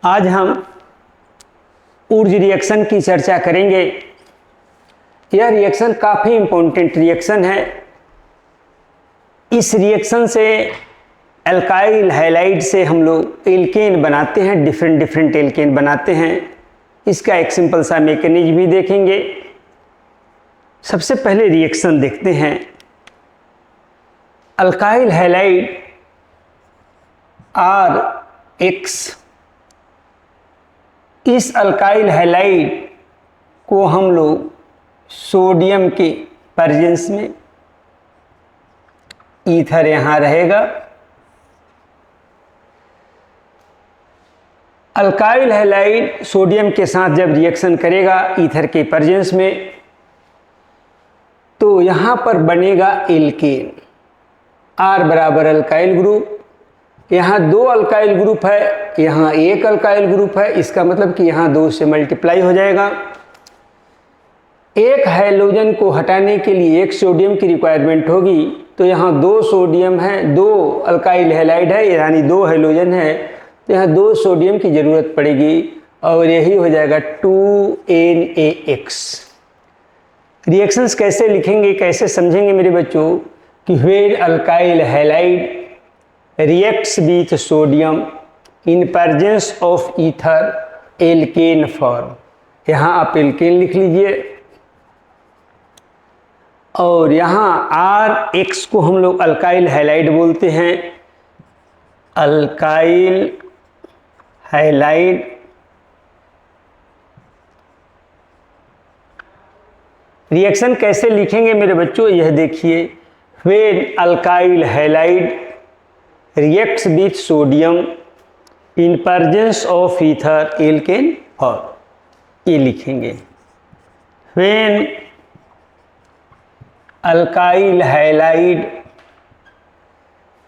आज हम Wurtz reaction की चर्चा करेंगे। यह रिएक्शन काफ़ी इम्पोर्टेंट रिएक्शन है। इस रिएक्शन से अल्काइल हैलाइड से हम लोग एल्केन बनाते हैं, डिफरेंट एल्केन बनाते हैं। इसका एक सिंपल सा मैकेनिज्म भी देखेंगे। सबसे पहले रिएक्शन देखते हैं। अल्काइल हैलाइड RX, इस अल्काइल हैलाइड को हम लोग सोडियम के प्रेजेंस में, ईथर यहाँ रहेगा, अल्काइल हैलाइड सोडियम के साथ जब रिएक्शन करेगा ईथर के प्रेजेंस में, तो यहाँ पर बनेगा एल्केन। R बराबर अल्काइल ग्रुप, यहाँ दो अल्काइल ग्रुप है, यहाँ एक अल्काइल ग्रुप है। इसका मतलब कि यहाँ 2 से मल्टीप्लाई हो जाएगा। एक हाइड्रोजन को हटाने के लिए एक सोडियम की रिक्वायरमेंट होगी, तो यहाँ 2 सोडियम है, 2 अल्काइल हैलाइड है, यानी 2 हाइड्रोजन है, तो यहाँ 2 सोडियम की ज़रूरत पड़ेगी और यही हो जाएगा 2NaX। रिएक्शंस कैसे लिखेंगे, कैसे समझेंगे मेरे बच्चों, कि when alkyl halide reacts with sodium in presence of ether, alkane form। यहाँ आप एल्केन लिख लीजिए और यहाँ RX को हम लोग अल्काइल हैलाइड बोलते हैं। अल्काइल हैलाइड रिएक्शन कैसे लिखेंगे मेरे बच्चों, यह देखिए। When alkyl halide reacts with sodium in presence of ether, alkane form, ये लिखेंगे। when alkyl halide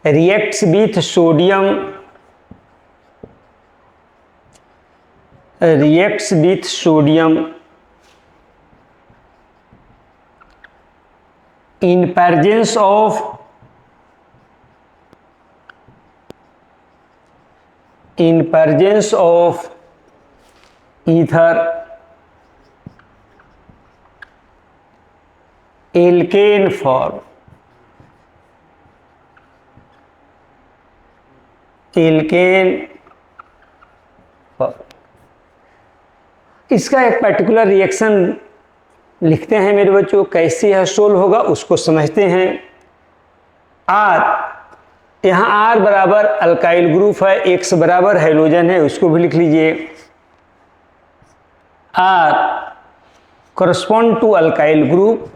reacts with sodium in presence of ether, alkane form, इसका एक पर्टिकुलर रिएक्शन लिखते हैं मेरे बच्चों। कैसे यह सोल्व होगा उसको समझते हैं। यहाँ R बराबर अल्काइल ग्रुप है, X बराबर हाइड्रोजन है, उसको भी लिख लीजिए। R correspond to alkyl group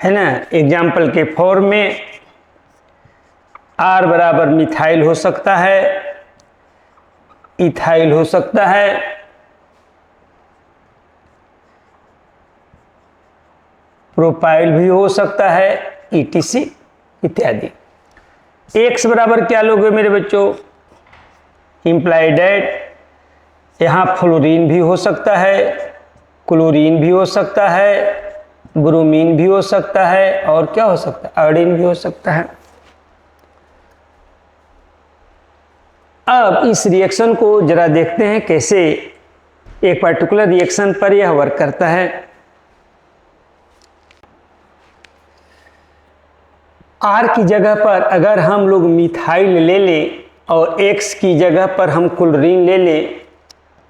है ना। एग्जाम्पल के फॉर्म में R बराबर मिथाइल हो सकता है, इथाइल हो सकता है, प्रोपाइल भी हो सकता है, ETC इत्यादि। X बराबर क्या लोगे मेरे बच्चों, इम्प्लाइड डेट, यहाँ फ्लोरीन भी हो सकता है, क्लोरीन भी हो सकता है, ब्रोमीन भी हो सकता है, और क्या हो सकता है, आयोडीन भी हो सकता है। अब इस रिएक्शन को जरा देखते हैं कैसे एक पर्टिकुलर रिएक्शन पर यह वर्क करता है। R की जगह पर अगर हम लोग मिथाइल ले लें और X की जगह पर हम क्लोरीन ले लें,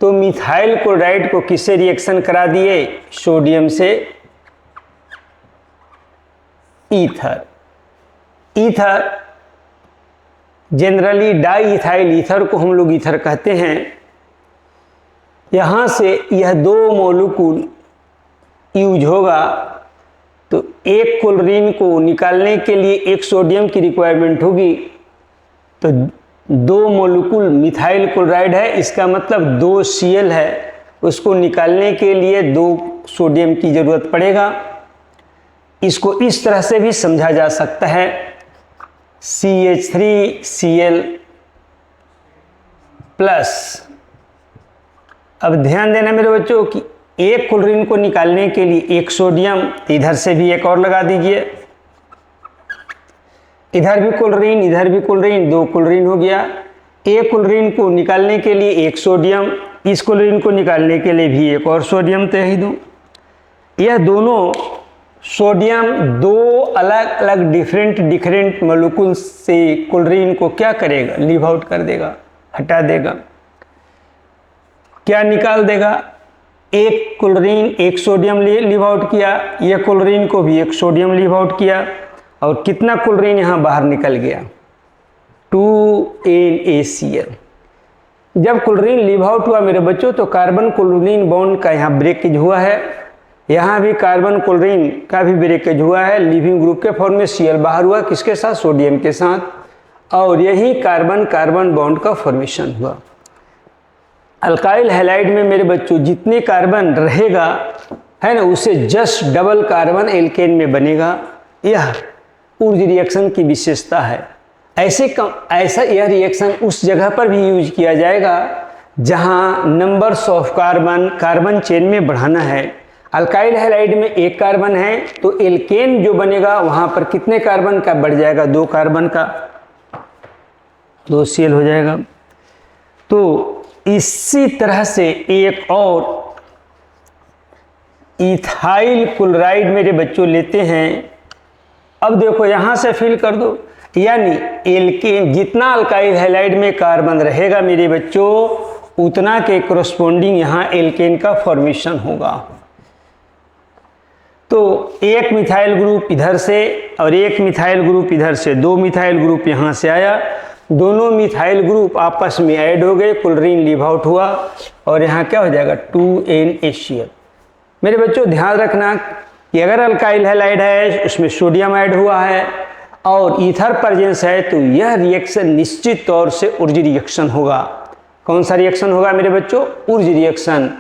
तो मिथाइल क्लोराइड को किससे रिएक्शन करा दिए, सोडियम से ether. Ether generally di ethyl ether को हम लोग ईथर कहते हैं। यहाँ से यह 2 मॉलिक्यूल यूज होगा, तो एक क्लोरीन को निकालने के लिए एक सोडियम की रिक्वायरमेंट होगी, तो 2 मॉलिक्यूल मिथाइल क्लोराइड है, इसका मतलब 2 Cl है, उसको निकालने के लिए 2 सोडियम की ज़रूरत पड़ेगा। इसको इस तरह से भी समझा जा सकता है, CH3Cl प्लस। अब ध्यान देना मेरे बच्चों कि एक क्लोरीन को निकालने के लिए एक सोडियम, इधर से भी एक और लगा दीजिए, इधर भी क्लोरीन इधर भी क्लोरीन, 2 क्लोरीन हो गया। एक क्लोरीन को निकालने के लिए एक सोडियम, इस क्लोरीन को निकालने के लिए भी एक और सोडियम तो ही दूँ। यह दोनों सोडियम दो अलग अलग डिफरेंट मॉलिक्यूल से क्लोरीन को क्या करेगा, लीव आउट कर देगा, हटा देगा। क्या निकाल देगा, एक क्लोरीन एक सोडियम लीव आउट किया, यह क्लोरीन को भी एक सोडियम लीव आउट किया, और कितना क्लोरीन यहाँ बाहर निकल गया, 2NaCl। जब क्लोरीन लीव आउट हुआ मेरे बच्चों तो कार्बन क्लोरीन बॉन्ड का यहाँ ब्रेकेज हुआ है, यहाँ भी कार्बन क्लोरीन का भी ब्रेकेज हुआ है, लिविंग ग्रुप के फॉर्म में Cl बाहर हुआ, किसके साथ, सोडियम के साथ, और यही कार्बन कार्बन बॉन्ड का फॉर्मेशन हुआ। अल्काइल हैलाइड में मेरे बच्चों जितने कार्बन रहेगा है ना, उससे जस्ट डबल कार्बन एल्केन में बनेगा। यह ऊर्ज रिएक्शन की विशेषता है। ऐसा यह रिएक्शन उस जगह पर भी यूज किया जाएगा जहां नंबर्स ऑफ कार्बन चेन में बढ़ाना है। अल्काइल हैलाइड में एक कार्बन है तो एल्केन जो बनेगा वहां पर कितने कार्बन का बढ़ जाएगा, 2 कार्बन का, 2 Cl हो जाएगा। तो इसी तरह से एक और इथाइल क्लोराइड मेरे बच्चों लेते हैं। अब देखो यहां से फिल कर दो, यानी एल्केन जितना अल्काइल हैलाइड में कार्बन रहेगा मेरे बच्चों उतना के कोरस्पोंडिंग यहाँ एल्केन का फॉर्मेशन होगा। तो एक मिथाइल ग्रुप इधर से और एक मिथाइल ग्रुप इधर से, 2 मिथाइल ग्रुप यहाँ से आया, दोनों मिथाइल ग्रुप आपस में ऐड हो गए, क्लोरीन लीव आउट हुआ और यहाँ क्या हो जाएगा, 2NaCl। मेरे बच्चों ध्यान रखना कि अगर अल्काइल हैलाइड है उसमें सोडियम ऐड हुआ है और ईथर प्रेजेंस है तो यह रिएक्शन निश्चित तौर से ऊर्ज रिएक्शन होगा। कौन सा रिएक्शन होगा मेरे बच्चों, ऊर्ज रिएक्शन।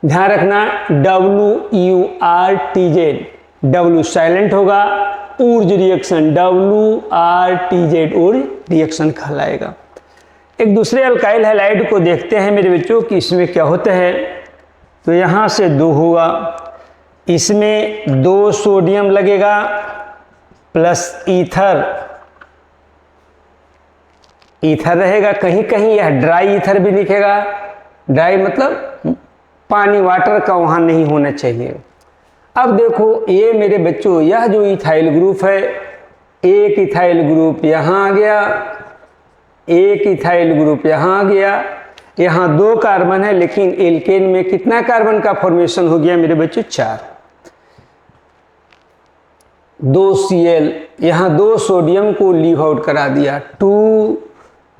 ध्यान रखना WURTZ, W साइलेंट होगा, Wurtz reaction WRTZ Wurtz reaction कहलाएगा। एक दूसरे अल्काइल हैलाइड को देखते हैं मेरे बच्चों कि इसमें क्या होता है। तो यहाँ से 2 हुआ, इसमें 2 सोडियम लगेगा प्लस ईथर रहेगा, कहीं कहीं यह ड्राई ईथर भी दिखेगा। ड्राई मतलब पानी, वाटर का वहाँ नहीं होना चाहिए। अब देखो ये मेरे बच्चों यह जो इथाइल ग्रुप है, एक इथाइल ग्रुप यहाँ आ गया, एक इथाइल ग्रुप यहाँ आ गया, यहाँ 2 कार्बन है लेकिन एल्केन में कितना कार्बन का फॉर्मेशन हो गया मेरे बच्चों, 4। 2 Cl, यहाँ 2 सोडियम को लीव आउट करा दिया,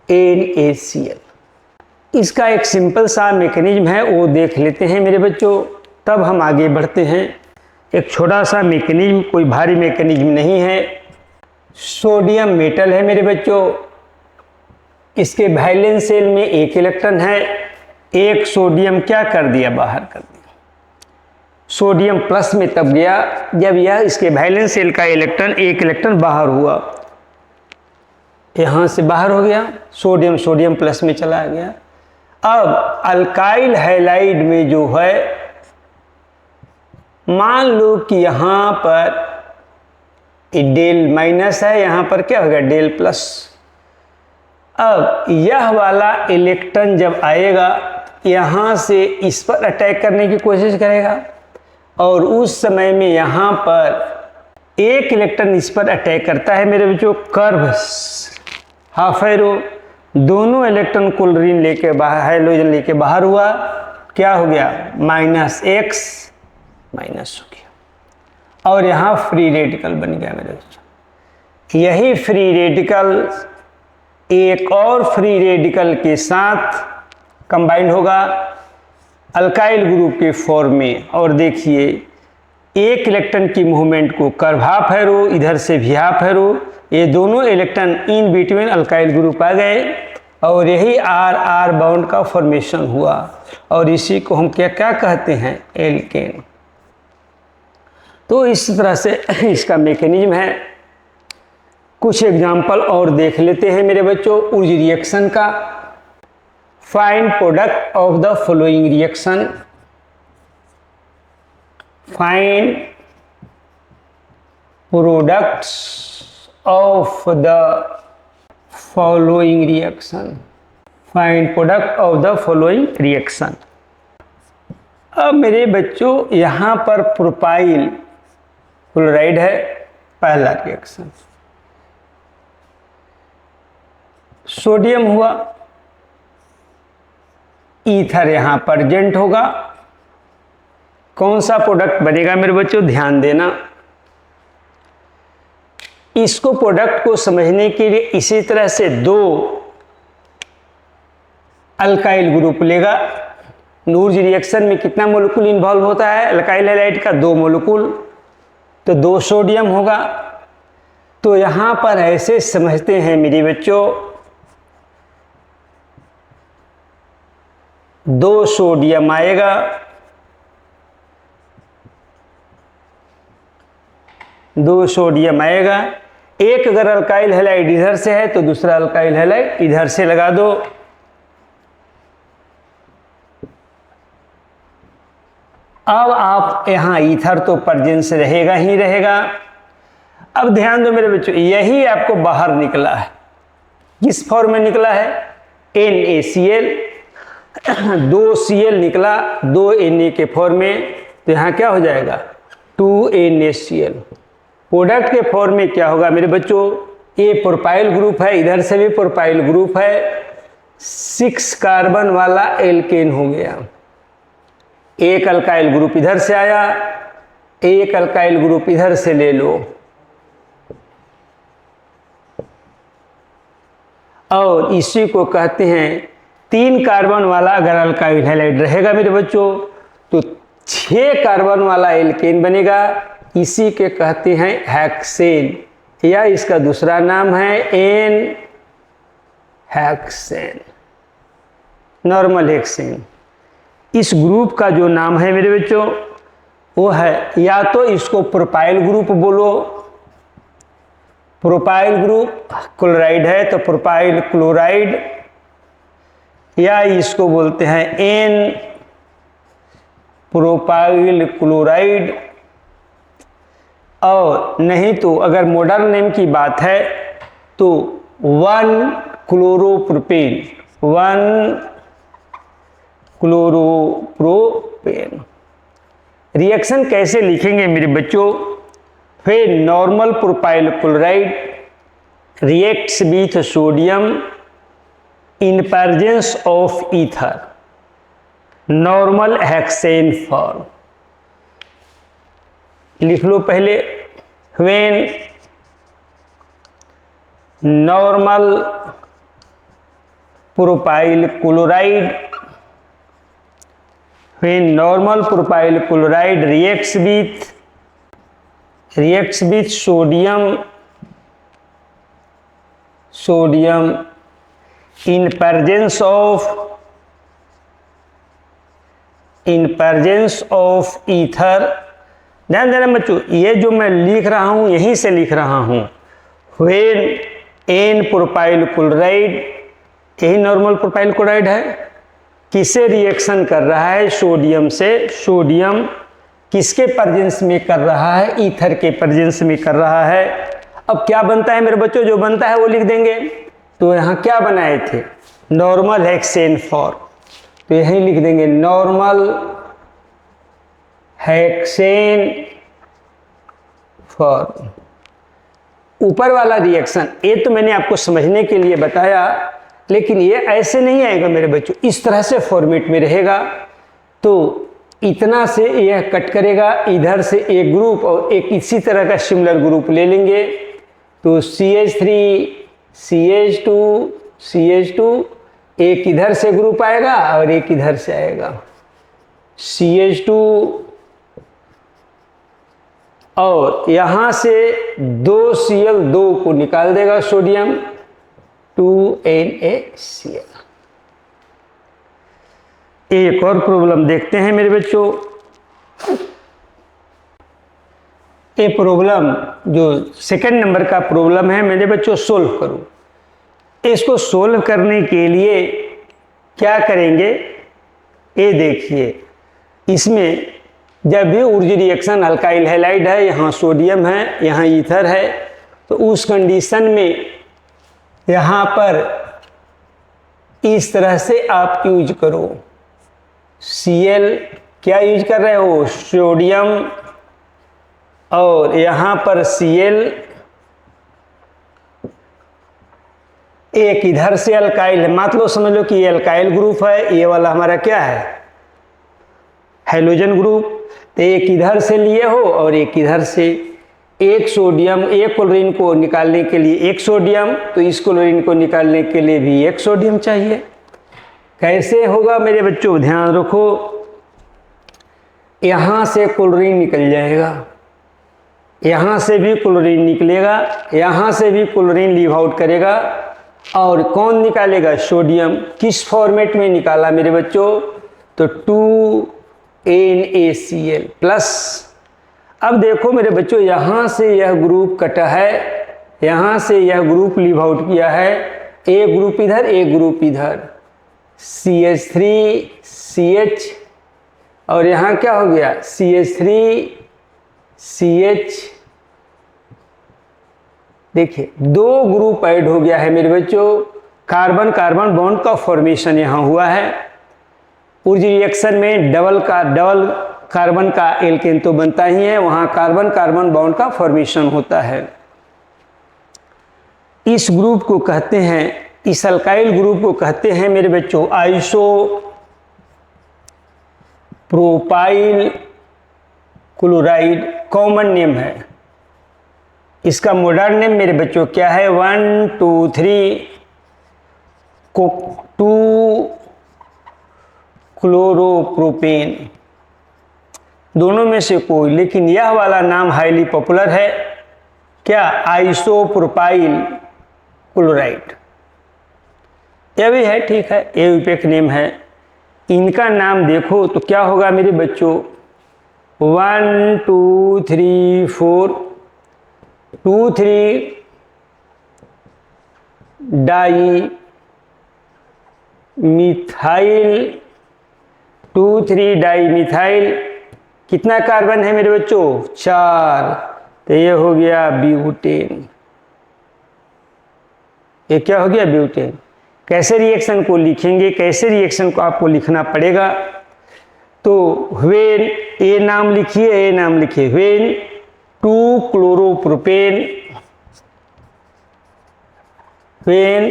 2NaCl। इसका एक सिंपल सा मैकेनिज्म है वो देख लेते हैं मेरे बच्चों, तब हम आगे बढ़ते हैं। एक छोटा सा मैकेनिज्म, कोई भारी मैकेनिज्म नहीं है। सोडियम मेटल है मेरे बच्चों, इसके वैलेंस शेल में 1 इलेक्ट्रॉन है, एक सोडियम क्या कर दिया, बाहर कर दिया। सोडियम प्लस में तब गया जब यह इसके वैलेंस शेल का इलेक्ट्रॉन 1 इलेक्ट्रॉन बाहर हुआ, यहाँ से बाहर हो गया, सोडियम प्लस में चला गया। अब अल्काइल हैलाइड में जो है, मान लो कि यहाँ पर डेल माइनस है, यहाँ पर क्या होगा, डेल प्लस। अब यह वाला इलेक्ट्रॉन जब आएगा यहाँ से इस पर अटैक करने की कोशिश करेगा और उस समय में यहाँ पर एक इलेक्ट्रॉन इस पर अटैक करता है मेरे बच्चों, कर्व हाफ एरो, दोनों इलेक्ट्रॉन क्लोरीन लेके बाहर, हाइड्रोजन लेके बाहर हुआ, क्या हो गया, -X माइनस हो गया और यहाँ फ्री रेडिकल बन गया मेरे बच्चों। यही फ्री रेडिकल एक और फ्री रेडिकल के साथ कंबाइन होगा अल्काइल ग्रुप के फॉर्म में, और देखिए एक इलेक्ट्रॉन की मूवमेंट को कर्व हाफ एरो, इधर से भी हाफ एरो, ये दोनों electron in between alkyl group आ गए और यही R बॉन्ड का फॉर्मेशन हुआ और इसी को हम क्या कहते हैं, एल्केन। तो इस तरह से इसका मैकेनिज्म है। कुछ एग्जाम्पल और देख लेते हैं मेरे बच्चों ऊर्ज रिएक्शन का। Find product of the following reaction, find products of the following reaction। Find product of the following reaction. अब मेरे बच्चों यहाँ पर प्रोपाइल क्लोराइड है, पहला रिएक्शन। सोडियम हुआ, ईथर यहाँ प्रेजेंट होगा। कौन सा प्रोडक्ट बनेगा मेरे बच्चों, ध्यान देना। इसको प्रोडक्ट को समझने के लिए इसी तरह से दो अल्काइल ग्रुप लेगा। नूर्ज रिएक्शन में कितना मोलिक्यूल इन्वॉल्व होता है अल्काइल हैलाइड का, 2 मोलिक्यूल, तो 2 सोडियम होगा। तो यहां पर ऐसे समझते हैं मेरे बच्चों, 2 सोडियम आएगा, 2 सोडियम आएगा। एक अगर अल्काइल हैलाइड इधर से है तो दूसरा अल्काइल हैलाइड इधर से लगा दो। अब आप यहां ईथर तो प्रेजेंस रहेगा ही रहेगा। अब ध्यान दो मेरे बच्चों, यही आपको बाहर निकला है। किस फॉर्म में निकला है, NaCl, 2 Cl निकला 2 Na के फॉर्म में, तो यहां क्या हो जाएगा 2NaCl। प्रोडक्ट के फॉर्म में क्या होगा मेरे बच्चों, ये प्रोपाइल ग्रुप है, इधर से भी प्रोपाइल ग्रुप है, 6 कार्बन वाला एल्केन हो गया। एक अल्काइल ग्रुप इधर से आया, एक अल्काइल ग्रुप इधर से ले लो, और इसी को कहते हैं 3 कार्बन वाला अगर अल्काइल हैलाइड रहेगा मेरे बच्चों तो 6 कार्बन वाला एल्केन बनेगा। इसी के कहते हैं हेक्सेन, या इसका दूसरा नाम है एन हेक्सेन, नॉर्मल हेक्सेन। इस ग्रुप का जो नाम है मेरे बच्चों वो है, या तो इसको प्रोपाइल ग्रुप बोलो, प्रोपाइल ग्रुप क्लोराइड है तो प्रोपाइल क्लोराइड, या इसको बोलते हैं एन प्रोपाइल क्लोराइड, और नहीं तो अगर मॉडर्न नेम की बात है तो 1 क्लोरोप्रोपेन, 1 क्लोरोप्रोपेन। रिएक्शन कैसे लिखेंगे मेरे बच्चों, फिर normal propyl chloride reacts with sodium in presence of ether, normal hexane form. लिख लो पहले, when normal propyl chloride, when normal propyl chloride reacts with sodium in presence of ether। ध्यान देना बच्चों, ये जो मैं लिख रहा हूं यहीं से लिख रहा हूं, व्हेन एन प्रोपाइल क्लोराइड, यही नॉर्मल प्रोपाइल क्लोराइड है, किसे रिएक्शन कर रहा है, सोडियम से। सोडियम किसके प्रेजेंस में कर रहा है, ईथर के प्रेजेंस में कर रहा है। अब क्या बनता है मेरे बच्चों, जो बनता है वो लिख देंगे। तो यहाँ क्या बनाए थे, नॉर्मल हेक्सेन फॉर्म, तो यहीं लिख देंगे नॉर्मल हेक्सेन फॉर्म। ऊपर वाला रिएक्शन ये तो मैंने आपको समझने के लिए बताया, लेकिन ये ऐसे नहीं आएगा मेरे बच्चों, इस तरह से फॉर्मेट में रहेगा। तो इतना से यह कट करेगा, इधर से एक ग्रुप और एक इसी तरह का सिमिलर ग्रुप ले लेंगे, तो CH3 CH2 CH2, एक इधर से ग्रुप आएगा और एक इधर से आएगा, CH2, और यहां से 2Cl2 को निकाल देगा सोडियम, 2NaCl। एक और प्रॉब्लम देखते हैं मेरे बच्चों। ये प्रॉब्लम जो सेकंड नंबर का प्रॉब्लम है मेरे बच्चों, सोल्व करो। इसको सोल्व करने के लिए क्या करेंगे, ये देखिए, इसमें जब भी ऊर्जा रिएक्शन अल्काइल हैलाइड है, यहाँ सोडियम है, यहाँ ईथर है, तो उस कंडीशन में यहाँ पर इस तरह से आप यूज करो। Cl क्या यूज कर रहे हो, सोडियम, और यहां पर Cl, एक इधर से अल्काइल है, मान लो समझ लो कि ये अल्काइल ग्रुप है, ये वाला हमारा क्या है, हैलोजन ग्रुप। तो एक इधर से लिए हो और एक इधर से, एक सोडियम, एक क्लोरीन को निकालने के लिए एक सोडियम, तो इस क्लोरीन को निकालने के लिए भी एक सोडियम चाहिए। कैसे होगा मेरे बच्चों, ध्यान रखो, यहां से क्लोरीन निकल जाएगा, यहां से भी क्लोरीन निकलेगा, यहां से भी क्लोरीन लीव आउट करेगा, और कौन निकालेगा, सोडियम। किस फॉर्मेट में निकाला मेरे बच्चों, तो 2NaCl प्लस। अब देखो मेरे बच्चों, यहां से यह ग्रुप कटा है, यहां से यह ग्रुप लीव आउट किया है, एक ग्रुप इधर एक ग्रुप इधर, CH3CH, और यहां क्या हो गया, CH3CH। देखिए दो ग्रुप ऐड हो गया है मेरे बच्चों, कार्बन कार्बन बॉन्ड का फॉर्मेशन यहां हुआ है। उस रिएक्शन में डबल कार्बन का एल्केन तो बनता ही है, वहां कार्बन कार्बन बॉन्ड का फॉर्मेशन होता है। इस ग्रुप को कहते हैं, इस अल्काइल ग्रुप को कहते हैं मेरे बच्चों iso propyl chloride, common name है। इसका मॉडर्न नेम मेरे बच्चों क्या है, 1 2 3 2 क्लोरोप्रोपेन, दोनों में से कोई, लेकिन यह वाला नाम हाईली पॉपुलर है, क्या, आइसोप्रोपाइल क्लोराइड। यह भी है, ठीक है, ये यूपेक नेम है। इनका नाम देखो तो क्या होगा मेरे बच्चों, 1 2 3 4 2 3 डाई मिथाइल, 2 3 डाई मिथाइल, कितना कार्बन है मेरे बच्चों, 4, तो ये हो गया ब्यूटेन। ये क्या हो गया, ब्यूटेन। कैसे रिएक्शन को लिखेंगे, कैसे रिएक्शन को आपको लिखना पड़ेगा, तो व्हेन, ए नाम लिखिए, ए नाम लिखिए, when 2 chloropropane, when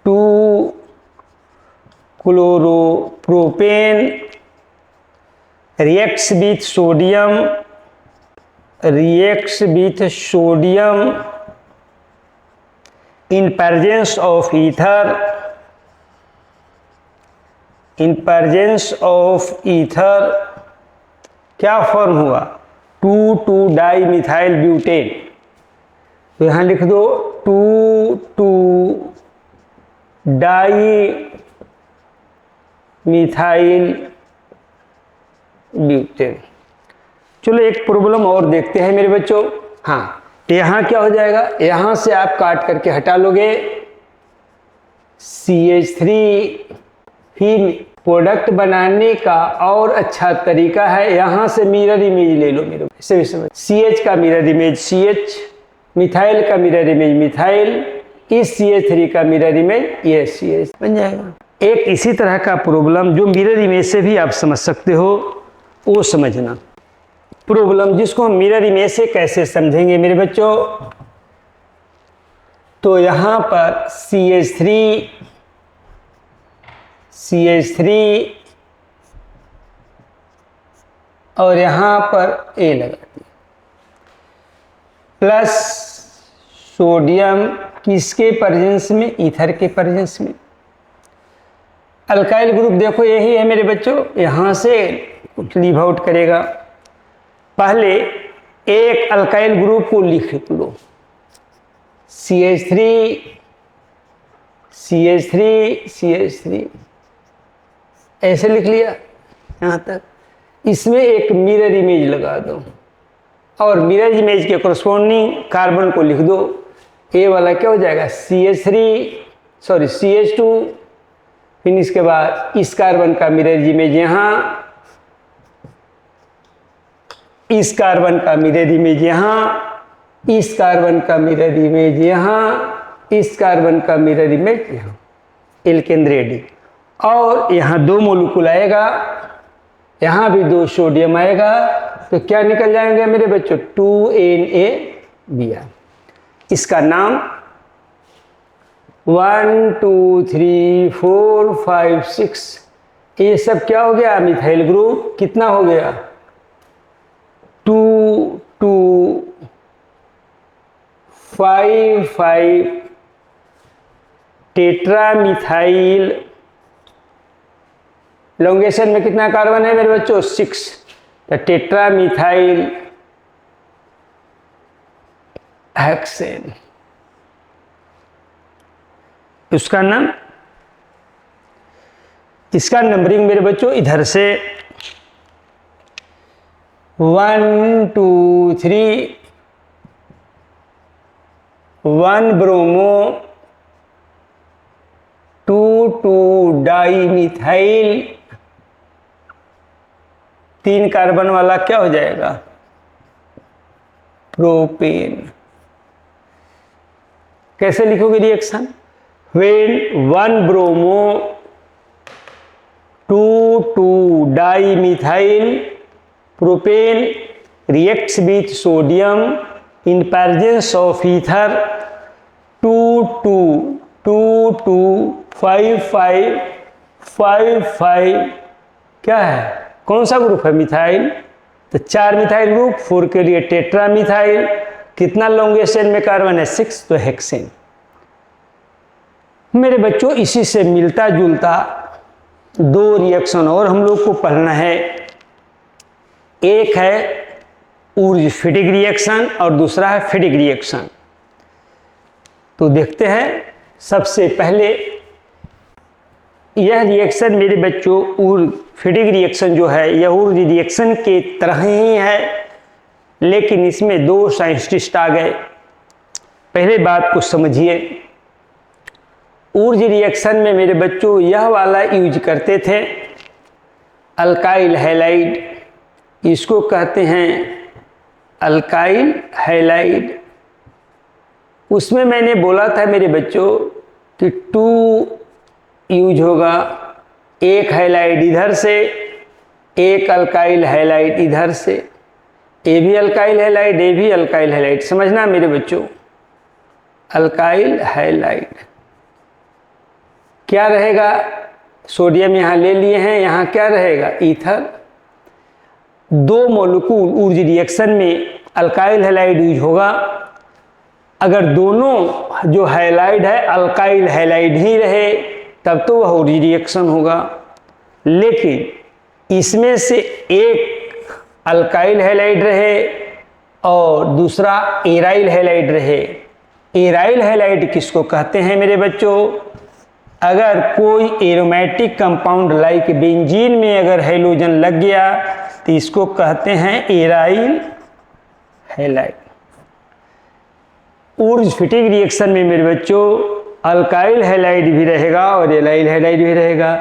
2 chloropropane reacts with sodium in presence of ether, क्या फॉर्म हुआ, 2 डाई मिथाइल ब्यूटेन। तो यहां लिख दो 2 डाई मिथाइल ब्यूटेन। चलो एक प्रॉब्लम और देखते हैं मेरे बच्चों। हाँ, यहां क्या हो जाएगा, यहां से आप काट करके हटा लोगे CH3। फिर प्रोडक्ट बनाने का और अच्छा तरीका है, यहां से मिरर इमेज ले लो मेरे, इसे भी समझ, CH का मिरर इमेज CH, मिथाइल का मिरर इमेज मिथाइल, इस CH3 का मिरर इमेज ये CH बन जाएगा। एक इसी तरह का प्रॉब्लम जो मिरर इमेज से भी आप समझ सकते हो, वो समझना प्रॉब्लम, जिसको हम मिरर इमेज से कैसे समझेंगे मेरे बच्चों। तो यहां पर CH3 और यहां पर A लगा दिया, प्लस सोडियम, किसके प्रेजेंस में, ईथर के प्रेजेंस में। अल्काइल ग्रुप देखो यही है मेरे बच्चों, यहां से लीव आउट करेगा। पहले एक अल्काइल ग्रुप को लिख लो, CH3 ऐसे लिख लिया यहां तक। इसमें एक मिरर इमेज लगा दो और मिरर इमेज के कोरस्पॉन्डिंग कार्बन को लिख दो। ए वाला क्या हो जाएगा, CH2, फिर इसके बाद इस कार्बन का मिरर इमेज यहाँ, इस कार्बन का मिरर इमेज यहाँ, इस कार्बन का मिरर इमेज यहाँ, इस कार्बन का मिरर इमेज यहाँ। एल्केन, और यहाँ 2 मोलिक्यूल आएगा, यहाँ भी 2 सोडियम आएगा, तो क्या निकल जाएंगे मेरे बच्चों 2NaBr। इसका नाम 1 2 3 4 5 6 ये सब क्या हो गया, मिथाइल ग्रुप। कितना हो गया 2 2 5 5 टेट्रा मिथाइल। लॉन्गेशन में कितना कार्बन है मेरे बच्चों 6, तो टेट्रा मिथाइल हेक्सेन, उसका नाम। इसका नंबरिंग मेरे बच्चों इधर से 1 2 3, 1 ब्रोमो, 2 2 डाई मिथाइल, 3 कार्बन वाला क्या हो जाएगा प्रोपेन। कैसे लिखोगे reaction, when 1 bromo 2 2 di methyl propane reacts with sodium in presence of ether 2 2 2 2 5 5 5 5 क्या है, कौन सा ग्रुप है मिथाइल, तो 4 मिथाइल ग्रुप, 4 के लिए टेट्रा मिथाइल। कितना लॉन्गेशन में कार्बन है 6, तो हेक्सेन। मेरे बच्चों इसी से मिलता जुलता 2 रिएक्शन और हम लोग को पढ़ना है। एक है ऊर्ज-फिटिक रिएक्शन और दूसरा है फिटिक रिएक्शन। तो देखते हैं, सबसे पहले यह रिएक्शन मेरे बच्चों ऊर्ज-फिटिक रिएक्शन जो है यह ऊर्ज रिएक्शन के तरह ही है, लेकिन इसमें 2 साइंटिस्ट आ गए। पहले बात को समझिए, ऊर्ज रिएक्शन में मेरे बच्चों यह वाला यूज करते थे अल्काइल हैलाइड, इसको कहते हैं अल्काइल हैलाइड। उसमें मैंने बोला था मेरे बच्चों कि 2 यूज होगा, एक हैलाइड इधर से, एक अल्काइल हैलाइड इधर से, ये भी अल्काइल हैलाइड, ये भी अल्काइल हैलाइड। समझना मेरे बच्चों, अल्काइल हैलाइड क्या रहेगा, सोडियम यहाँ ले लिए हैं, यहाँ क्या रहेगा ईथर। 2 मोलिक्यूल ऊर्ज रिएक्शन में अल्काइल हैलाइड यूज होगा। अगर दोनों जो हैलाइड है अल्काइल हैलाइड ही रहे तब तो वह ऊर्ज रिएक्शन होगा, लेकिन इसमें से एक अल्काइल हैलाइड रहे और दूसरा एराइल हैलाइड रहे। एराइल हैलाइड किसको कहते हैं मेरे बच्चों, अगर कोई एरोमेटिक कंपाउंड लाइक बेंजीन में अगर हैलोजन लग गया तो इसको कहते हैं aryl halide. Wurtz Fittig reaction में मेरे बच्चों अल्काइल हैलाइड भी रहेगा और एराइल हैलाइड भी रहेगा।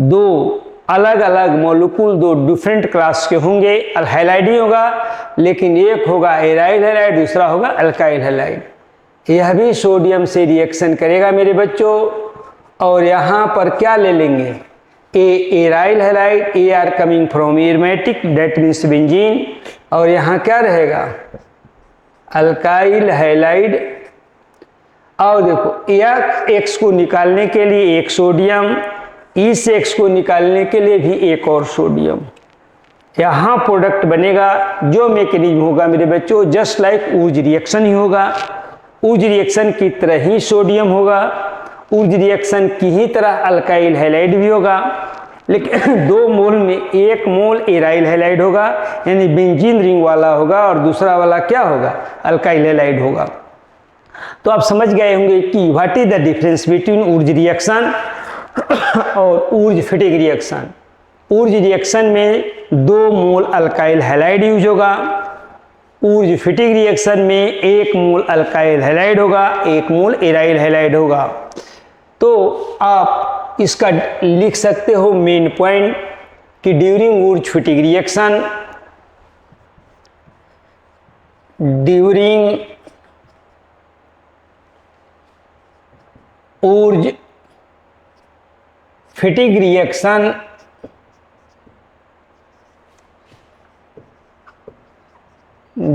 2 अलग अलग मॉलिक्यूल, 2 डिफरेंट क्लास के होंगे, हैलाइड ही होगा, लेकिन एक होगा एराइल हैलाइड, दूसरा होगा अल्काइल हैलाइड। यह भी सोडियम से रिएक्शन करेगा मेरे बच्चों, और यहाँ पर क्या ले लेंगे aryl halide, A R coming from aromatic that means benzene, और यहाँ क्या रहेगा अल्काइल हैलाइड। और देखो एक्स को निकालने के लिए एक सोडियम, इस एक्स को निकालने के लिए भी एक और सोडियम, यहाँ प्रोडक्ट बनेगा। जो मैकेनिज्म होगा मेरे बच्चों जस्ट लाइक ऊर्ज रिएक्शन ही होगा। ऊर्ज रिएक्शन की तरह ही सोडियम होगा, ऊर्ज रिएक्शन की ही तरह अल्काइल हैलाइड भी होगा, लेकिन 2 मोल में 1 मोल एराइल हैलाइड होगा, यानी बेंजीन रिंग वाला होगा, और दूसरा वाला क्या होगा अल्काइल हैलाइड होगा। तो आप समझ गए होंगे कि what is the difference between Wurtz reaction और Wurtz Fittig reaction. Wurtz reaction में 2 मोल अल्काइल हैलाइड यूज होगा, ऊर्ज फिटिक रिएक्शन में 1 मोल अल्काइल हैलाइड होगा, 1 मोल एराइल हैलाइड होगा। तो आप इसका लिख सकते हो मेन पॉइंट कि during Wurtz Fittig reaction, during Wurtz Fittig reaction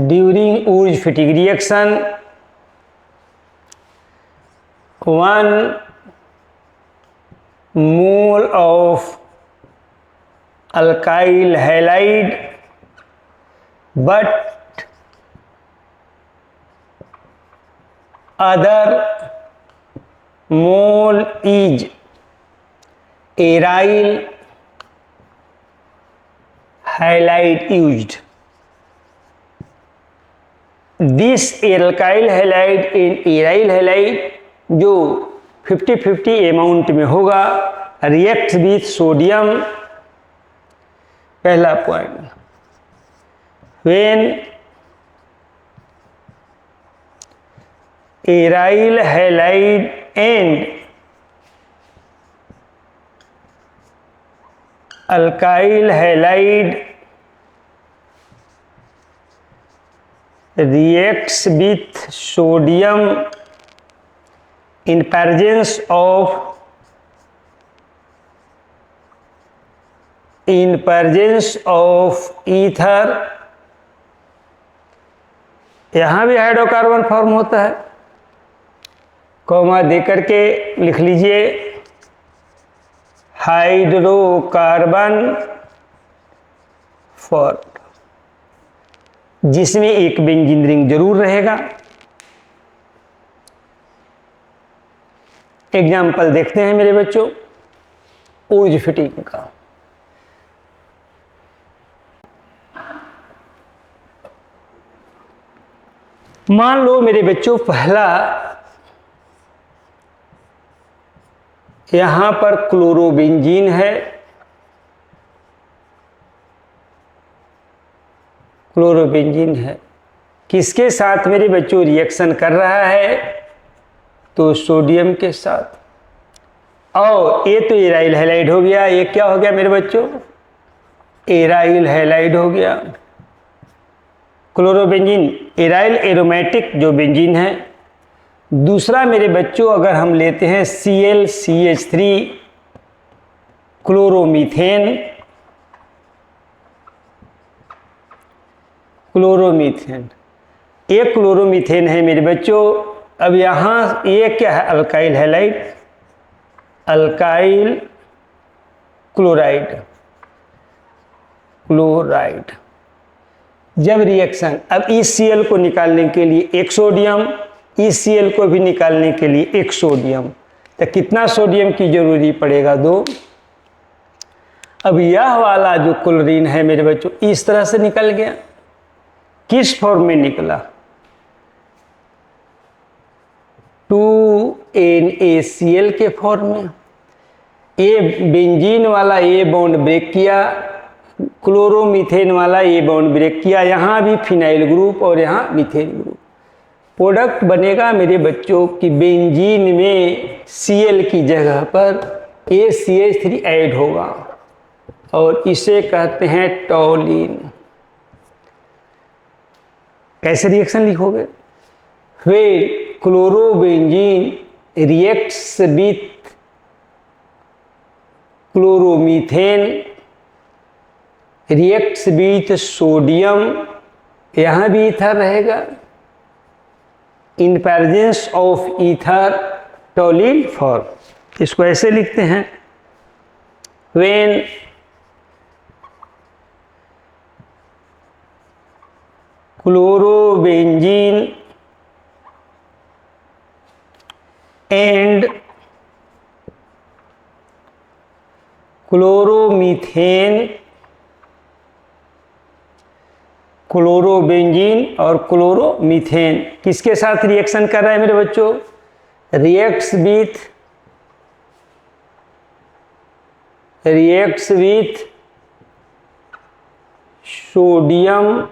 during Wurtz Fittig reaction 1 mole of alkyl halide but other mole is aryl halide used. This alkyl halide and aryl halide जो 50-50 amount में होगा react with sodium. पहला point, when aryl halide and alkyl halide reacts with sodium in presence of ether. यहां भी hydrocarbon form होता है, comma दे करके लिख लीजिए हाइड्रोकार्बन फॉर्म, जिसमें एक बेंजीन रिंग जरूर रहेगा. एग्जाम्पल देखते हैं मेरे बच्चों ऊर्ज फिटिंग का. मान लो मेरे बच्चों पहला यहां पर क्लोरोबेंजीन है, क्लोरोबेंजीन है, किसके साथ मेरे बच्चों रिएक्शन कर रहा है? तो सोडियम के साथ. और ये तो एराइल हैलाइड हो गया. ये क्या हो गया मेरे बच्चों? एराइल हैलाइड हो गया. क्लोरोबेंजीन एराइल एरोमेटिक जो बेंजीन है. दूसरा मेरे बच्चों अगर हम लेते हैं ClCH3 क्लोरोमीथेन, क्लोरोमीथेन एक क्लोरोमीथेन है मेरे बच्चों. अब यहां ये क्या है? Alkyl halide, alkyl chloride, chloride. जब रिएक्शन, अब ECl को निकालने के लिए एक सोडियम, ECl को भी निकालने के लिए एक सोडियम, तो कितना सोडियम की जरूरी पड़ेगा? 2. अब यह वाला जो क्लोरीन है मेरे बच्चों इस तरह से निकल गया. किस फॉर्म में निकला? 2NaCl के फॉर्म में. ये बेंजीन वाला ये बॉन्ड ब्रेक किया, क्लोरोमीथेन वाला ये बॉन्ड ब्रेक किया, यहाँ भी फिनाइल ग्रुप और यहाँ मीथेन ग्रुप. प्रोडक्ट बनेगा मेरे बच्चों कि बेंजीन में Cl की जगह पर ACH3 ऐड होगा और इसे कहते हैं टॉलिन. कैसे रिएक्शन लिखोगे? फिर chlorobenzene reacts with chloromethane reacts with sodium, यहां भी ईथर रहेगा. In presence of ether टॉलिन form. इसको ऐसे लिखते हैं, when chlorobenzene and chloromethane, chlorobenzene और क्लोरोमीथेन किसके साथ रिएक्शन कर रहा है मेरे बच्चों? Reacts with sodium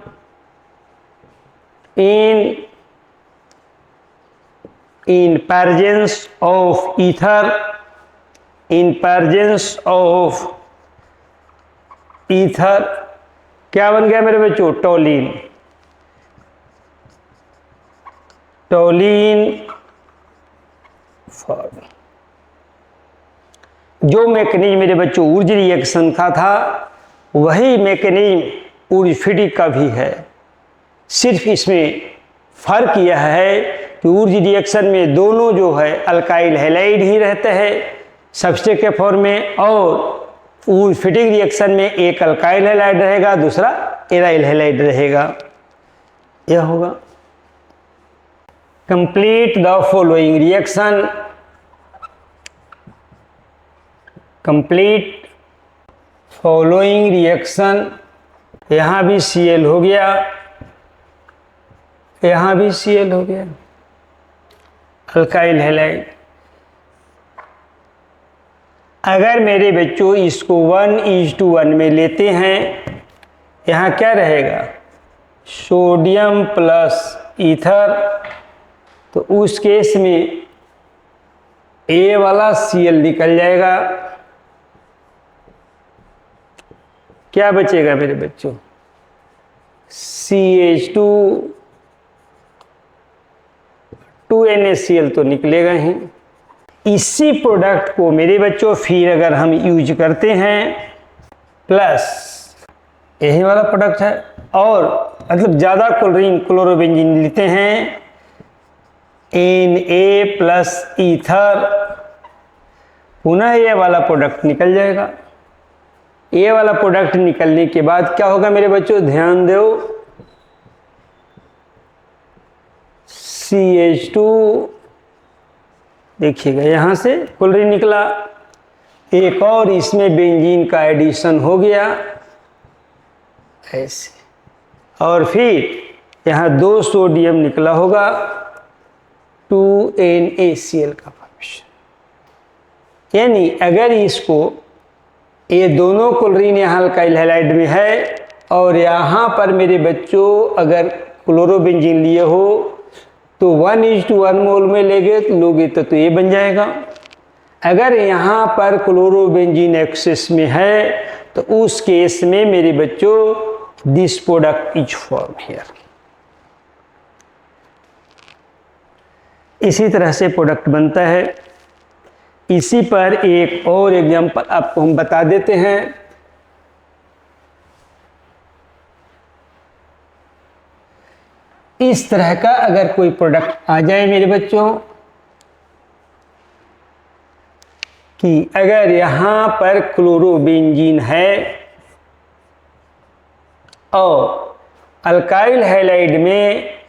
in presence of ether, in presence of ether क्या बन गया मेरे बच्चों? टॉलिन. टॉलिन फॉर्म. जो मैकेनिज्म मेरे बच्चों ऊर्ज रिएक्शन का था वही मैकेनिज्म ऊर्ज फीडिंग का भी है। सिर्फ इसमें फर्क यह है कि ऊर्ज रिएक्शन में दोनों जो है अल्काइल हैलाइड ही रहते हैं सबस्ट्रेट के फॉर्म में, और ऊर्ज फीडिंग रिएक्शन में एक अल्काइल हैलाइड रहेगा, दूसरा एराइल हैलाइड रहेगा। यह होगा complete the following reaction. Complete following reaction. यहाँ भी Cl हो गया, यहाँ भी Cl हो गया, अल्काइल हैलाइड। अगर मेरे बच्चों इसको 1:1 में लेते हैं, यहाँ क्या रहेगा, सोडियम प्लस ईथर, तो उस केस में A वाला Cl निकल जाएगा। क्या बचेगा मेरे बच्चों, CH2 2NaCl तो निकलेगा ही। इसी प्रोडक्ट को मेरे बच्चों फिर अगर हम यूज करते हैं प्लस यही वाला प्रोडक्ट है, और मतलब ज़्यादा क्लोरीन क्लोरोबेंजीन लेते हैं Na प्लस ईथर, पुनः ये वाला प्रोडक्ट निकल जाएगा। ये वाला प्रोडक्ट निकलने के बाद क्या होगा मेरे बच्चों, ध्यान दो, CH2 देखिएगा यहाँ से क्लोरीन निकला, एक और इसमें बेंजीन का एडिशन हो गया ऐसे, और फिर यहाँ 2 सोडियम निकला होगा, 2NaCl का फॉर्मेशन। यानी अगर इसको ये दोनों क्लोरीन यहाँ अल्काइल हैलाइड में है, और यहाँ पर मेरे बच्चों अगर क्लोरोबेंजीन लिए हो तो 1:1 मोल में लोगे तो ये बन जाएगा। अगर यहाँ पर क्लोरोबेंजीन एक्सेस में है तो उस केस में मेरे बच्चों this product is form here. इसी तरह से प्रोडक्ट बनता है। इसी पर एक और एग्जांपल आपको हम बता देते हैं। इस तरह का अगर कोई प्रोडक्ट आ जाए मेरे बच्चों कि अगर यहाँ पर क्लोरोबेंजीन है और अल्काइल हैलाइड में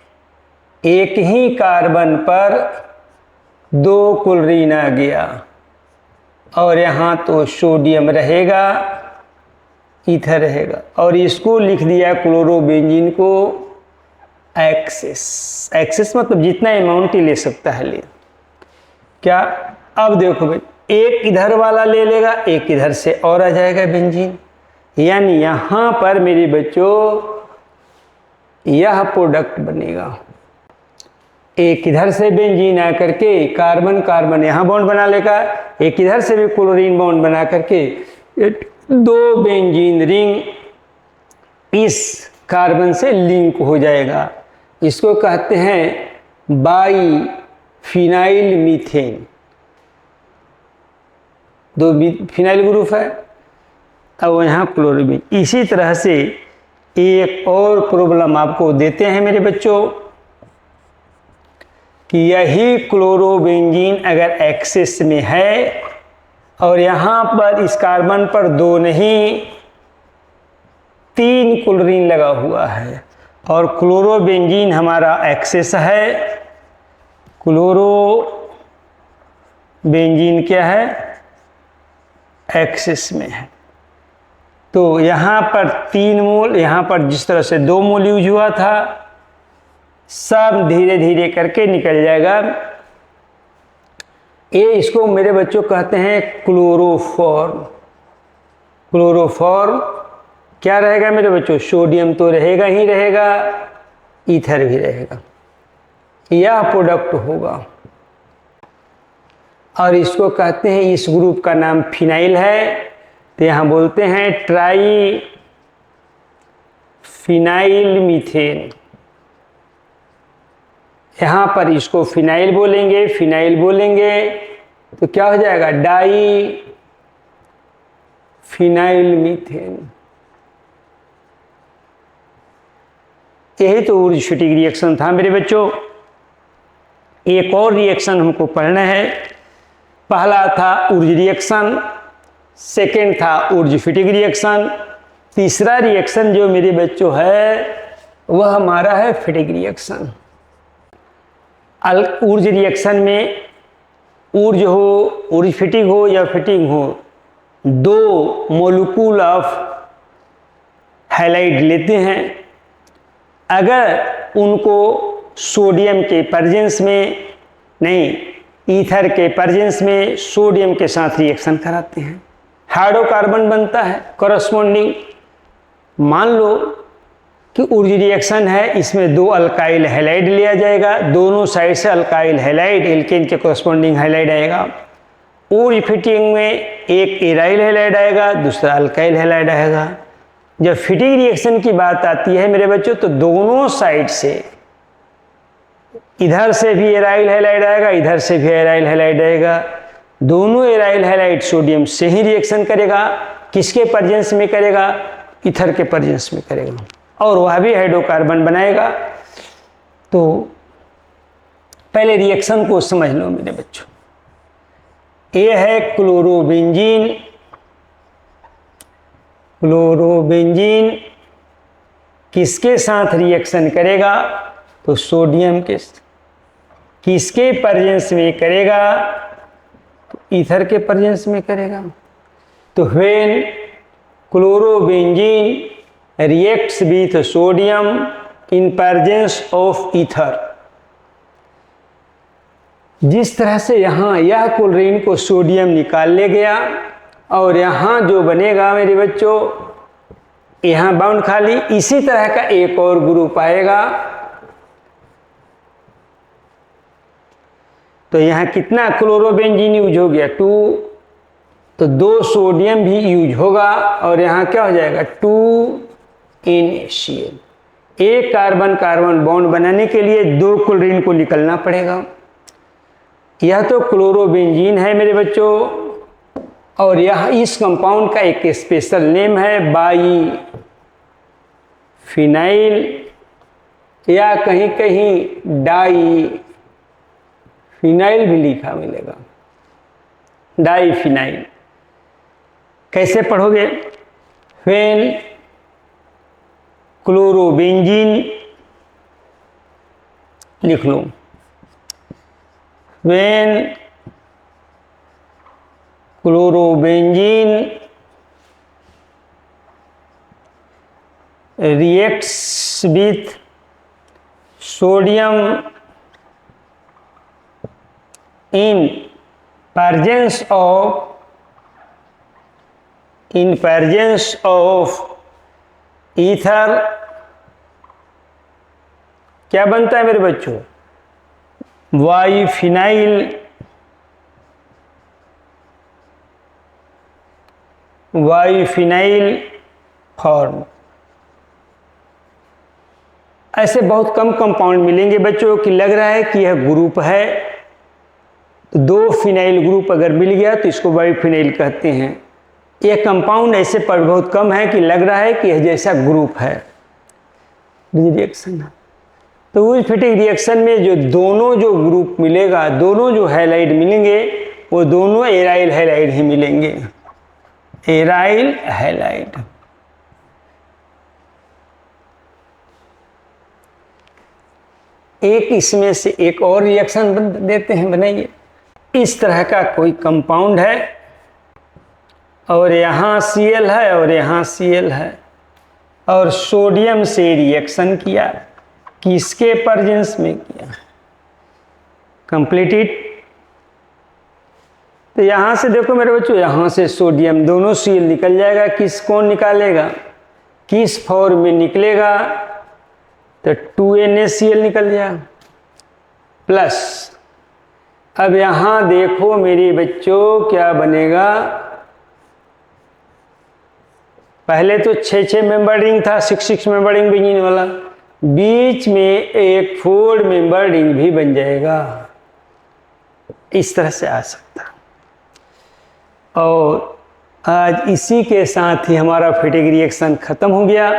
एक ही कार्बन पर 2 क्लोरीन आ गया, और यहाँ तो सोडियम रहेगा, ईथर रहेगा, और इसको लिख दिया क्लोरोबेंजीन को एक्सेस। एक्सेस मतलब जितना अमाउंट ही ले सकता है ले। क्या, अब देखो भाई, एक इधर वाला ले लेगा, एक इधर से और आ जाएगा बेंजीन, यानी यहाँ पर मेरे बच्चों यह प्रोडक्ट बनेगा। एक इधर से बेंजीन आ करके कार्बन कार्बन यहाँ बॉन्ड बना लेगा, एक इधर से भी क्लोरीन बॉन्ड बना करके 2 बेंजीन रिंग इस कार्बन से लिंक हो जाएगा। इसको कहते हैं by phenyl methane. 2 phenyl group है और यहाँ क्लोरीन। इसी तरह से एक और प्रॉब्लम आपको देते हैं मेरे बच्चों कि यही क्लोरोबेंजीन अगर एक्सेस में है और यहाँ पर इस कार्बन पर 2 नहीं 3 क्लोरीन लगा हुआ है, और क्लोरोबेंजीन हमारा एक्सेस है, क्लोरोबेंजीन क्या है, एक्सेस में है, तो यहाँ पर 3 मोल, यहाँ पर जिस तरह से 2 मोल यूज हुआ था, सब धीरे धीरे करके निकल जाएगा। ये इसको मेरे बच्चों कहते हैं क्लोरोफॉर्म। क्लोरोफॉर्म क्या रहेगा मेरे बच्चों, सोडियम तो रहेगा ही रहेगा, ईथर भी रहेगा, यह प्रोडक्ट होगा। और इसको कहते हैं, इस ग्रुप का नाम फिनाइल है, तो यहाँ बोलते हैं ट्राई फिनाइल मीथेन। यहाँ पर इसको फिनाइल बोलेंगे, फिनाइल बोलेंगे तो क्या हो जाएगा, डाई फिनाइल मीथेन। यही तो ऊर्जफिटिक रिएक्शन था मेरे बच्चों। एक और रिएक्शन हमको पढ़ना है। पहला था ऊर्ज रिएक्शन, सेकेंड था ऊर्जफिटिक रिएक्शन, तीसरा रिएक्शन जो मेरे बच्चों है वह हमारा है फिटिक रिएक्शन। ऊर्ज रिएक्शन में ऊर्ज हो, ऊर्जफिटिक हो या फिटिंग हो, दो मॉलिक्यूल ऑफ हैलाइड लेते हैं। अगर उनको सोडियम के प्रेजेंस में नहीं, ईथर के प्रेजेंस में सोडियम के साथ रिएक्शन कराते हैं, हाइड्रोकार्बन बनता है करस्पॉन्डिंग। मान लो कि ऊर्ज रिएक्शन है, इसमें दो अल्काइल हैलाइड लिया जाएगा, दोनों साइड से अल्काइल हैलाइड एल्केन के करस्पॉन्डिंग हैलाइड आएगा। ऊर्ज फिटिंग में एक एराइल हैलाइड आएगा, दूसरा अल्काइल हैलाइड आएगा। जब फिटिंग रिएक्शन की बात आती है मेरे बच्चों, तो दोनों साइड से, इधर से भी एराइल हैलाइड आएगा, इधर से भी एराइल हैलाइड आएगा। दोनों एराइल हैलाइड सोडियम से ही रिएक्शन करेगा। किसके प्रेजेंस में करेगा? ईथर के प्रेजेंस में करेगा, और वह भी हाइड्रोकार्बन बनाएगा। तो पहले रिएक्शन को समझ लो मेरे बच्चों। ये है क्लोरोबेंजीन। क्लोरोबेंजीन किसके साथ रिएक्शन करेगा? तो सोडियम के। किसके प्रेजेंस में करेगा? तो ईथर के प्रेजेंस में करेगा। तो when chlorobenzene reacts with sodium in presence of ether, जिस तरह से यहाँ यह क्लोरीन को सोडियम निकाल ले गया, और यहाँ जो बनेगा मेरे बच्चों, यहाँ बाउंड खाली, इसी तरह का एक और ग्रुप आएगा। तो यहाँ कितना क्लोरोबेंजीन यूज हो गया? 2। तो 2 सोडियम भी यूज होगा, और यहाँ क्या हो जाएगा? 2NaCl। एक कार्बन कार्बन बॉन्ड बनाने के लिए 2 क्लोरीन को निकलना पड़ेगा। यह तो क्लोरोबेंजीन है मेरे बच्चों, और यह इस कंपाउंड का एक स्पेशल नेम है बाई फिनाइल, या कहीं कहीं डाई फिनाइल भी लिखा मिलेगा। डाई फिनाइल कैसे पढ़ोगे? व्हेन क्लोरोबेंजीन लिख लो। When chlorobenzene reacts with sodium in presence of ether, क्या बनता है मेरे बच्चों? वाइफिनाइल फॉर्म। ऐसे बहुत कम कंपाउंड मिलेंगे बच्चों कि लग रहा है कि यह ग्रुप है। तो 2 फिनाइल ग्रुप अगर मिल गया तो इसको बाइफिनाइल कहते हैं। यह कंपाउंड ऐसे पर बहुत कम है कि लग रहा है कि यह जैसा ग्रुप है। रिएक्शन है तो उस फिटिक रिएक्शन में जो दोनों जो ग्रुप मिलेगा, दोनों जो हैलाइड मिलेंगे, वो दोनों एराइल हैलाइड ही मिलेंगे। Aryl halide. एक इसमें से एक और रिएक्शन देते हैं, बनाइए। इस तरह का कोई कंपाउंड है, और यहाँ Cl है और यहाँ Cl है, और सोडियम से रिएक्शन किया। किसके प्रेजेंस में किया? कंप्लीटेड। तो यहाँ से देखो मेरे बच्चों, यहाँ से सोडियम दोनों Cl निकल जाएगा। किस कौन निकालेगा? किस फॉर्म में निकलेगा? तो 2NaCl निकल जाएगा प्लस। अब यहाँ देखो मेरे बच्चों क्या बनेगा। पहले तो 6 मेंबर रिंग था, 6 मेंबर रिंग बेंजीन वाला। बीच में एक 4 मेंबर रिंग भी बन जाएगा। इस तरह से आ सकता। और आज इसी के साथ ही हमारा फैटिग रिएक्शन ख़त्म हो गया।